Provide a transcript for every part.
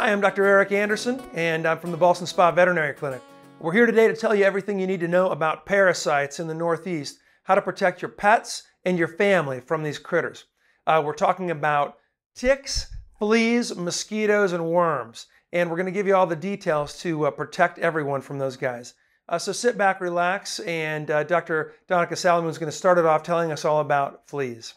Hi, I'm Dr. Eric Andersen, and I'm from the Ballston Spa Veterinary Clinic. We're here today to tell you everything you need to know about parasites in the Northeast, how to protect your pets and your family from these critters. We're talking about ticks, fleas, mosquitoes, and worms, and we're going to give you all the details to protect everyone from those guys. So sit back, relax, and Dr. Danica Salamun is going to start it off telling us all about fleas.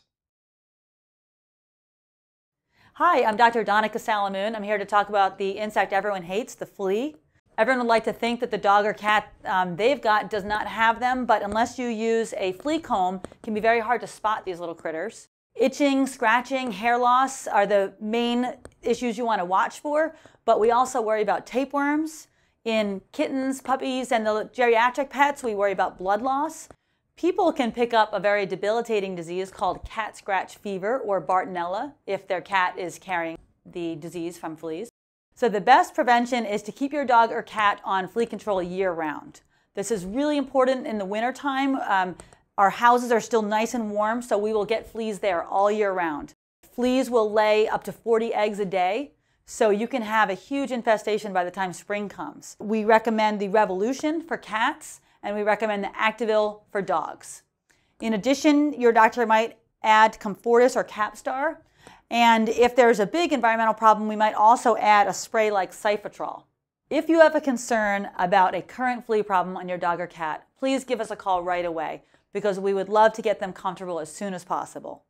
Hi, I'm Dr. Danica Salamun. I'm here to talk about the insect everyone hates, the flea. Everyone would like to think that the dog or cat they've got does not have them, but unless you use a flea comb, it can be very hard to spot these little critters. Itching, scratching, hair loss are the main issues you want to watch for, but we also worry about tapeworms. In kittens, puppies, and the geriatric pets, we worry about blood loss. People can pick up a very debilitating disease called cat scratch fever or Bartonella if their cat is carrying the disease from fleas. So the best prevention is to keep your dog or cat on flea control year-round. This is really important in the wintertime. Our houses are still nice and warm, so we will get fleas there all year round. Fleas will lay up to 40 eggs a day, so you can have a huge infestation by the time spring comes. We recommend the Revolution for cats, and we recommend the Activil for dogs. In addition, your doctor might add Comfortis or Capstar. And if there's a big environmental problem, we might also add a spray like Cyfetrol. If you have a concern about a current flea problem on your dog or cat, please give us a call right away because we would love to get them comfortable as soon as possible.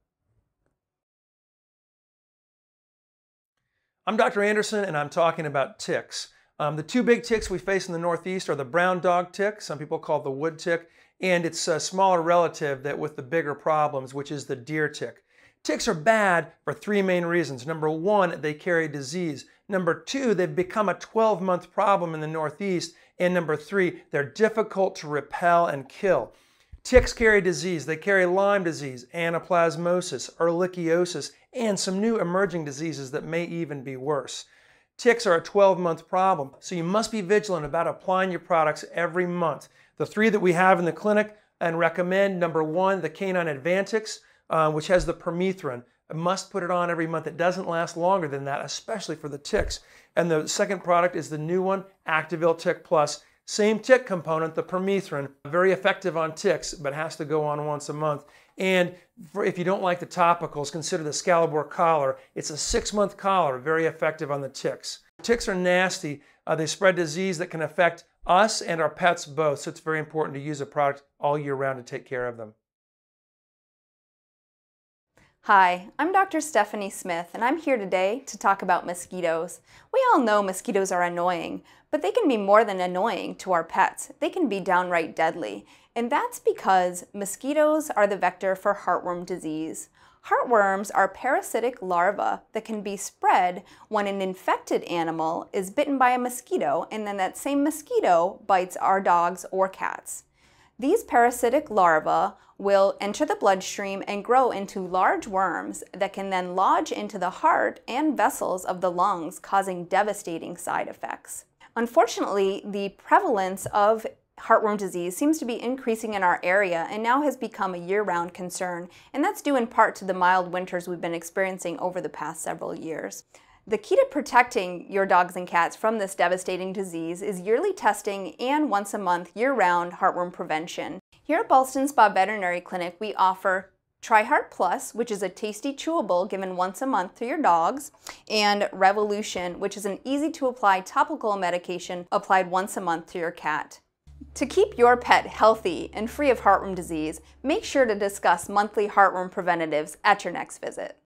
I'm Dr. Andersen, and I'm talking about ticks. The two big ticks we face in the Northeast are the brown dog tick, some people call it the wood tick, and its a smaller relative that with the bigger problems, which is the deer tick. Ticks are bad for three main reasons. Number one, they carry disease. Number two, they've become a 12-month problem in the Northeast. And number three, they're difficult to repel and kill. Ticks carry disease. They carry Lyme disease, anaplasmosis, ehrlichiosis, and some new emerging diseases that may even be worse. Ticks are a 12-month problem, so you must be vigilant about applying your products every month. The three that we have in the clinic and recommend, number one, the Canine Advantix, which has the permethrin. I must put it on every month. It doesn't last longer than that, especially for the ticks. And the second product is the new one, Activil Tick Plus. Same tick component, the permethrin, very effective on ticks, but has to go on once a month. And if you don't like the topicals, consider the Schellinger collar. It's a 6-month collar, very effective on the ticks. Ticks are nasty. They spread disease that can affect us and our pets both, so it's very important to use a product all year round to take care of them. Hi, I'm Dr. Stephanie Smith, and I'm here today to talk about mosquitoes. We all know mosquitoes are annoying, but they can be more than annoying to our pets. They can be downright deadly, and that's because mosquitoes are the vector for heartworm disease. Heartworms are parasitic larvae that can be spread when an infected animal is bitten by a mosquito, and then that same mosquito bites our dogs or cats. These parasitic larvae will enter the bloodstream and grow into large worms that can then lodge into the heart and vessels of the lungs, causing devastating side effects. Unfortunately, the prevalence of heartworm disease seems to be increasing in our area and now has become a year-round concern, and that's due in part to the mild winters we've been experiencing over the past several years. The key to protecting your dogs and cats from this devastating disease is yearly testing and once a month year-round heartworm prevention. Here at Ballston Spa Veterinary Clinic, we offer TriHeart Plus, which is a tasty chewable given once a month to your dogs, and Revolution, which is an easy-to-apply topical medication applied once a month to your cat. To keep your pet healthy and free of heartworm disease, make sure to discuss monthly heartworm preventatives at your next visit.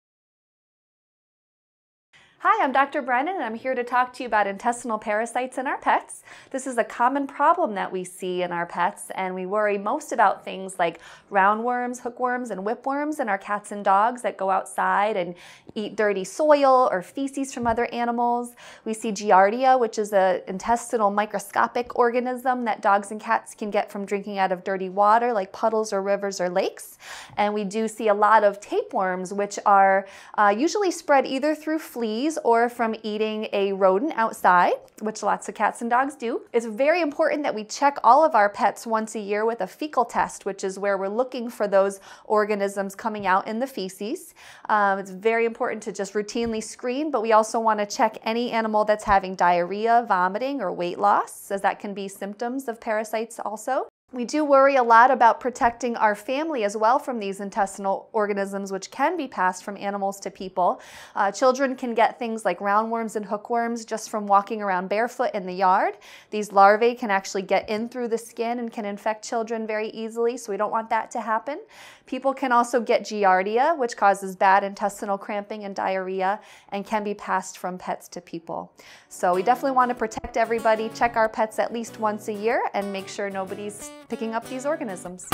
Hi, I'm Dr. Brennan, and I'm here to talk to you about intestinal parasites in our pets. This is a common problem that we see in our pets, and we worry most about things like roundworms, hookworms, and whipworms in our cats and dogs that go outside and eat dirty soil or feces from other animals. We see Giardia, which is an intestinal microscopic organism that dogs and cats can get from drinking out of dirty water like puddles or rivers or lakes. And we do see a lot of tapeworms, which are usually spread either through fleas noise or from eating a rodent outside, which lots of cats and dogs do. It's very important that we check all of our pets once a year with a fecal test, which is where we're looking for those organisms coming out in the feces. It's very important to just routinely screen, but we also want to check any animal that's having diarrhea, vomiting, or weight loss, as that can be symptoms of parasites also. We do worry a lot about protecting our family as well from these intestinal organisms, which can be passed from animals to people. Children can get things like roundworms and hookworms just from walking around barefoot in the yard. These larvae can actually get in through the skin and can infect children very easily, so we don't want that to happen. People can also get giardia, which causes bad intestinal cramping and diarrhea, and can be passed from pets to people. So we definitely want to protect everybody, check our pets at least once a year, and make sure nobody's picking up these organisms.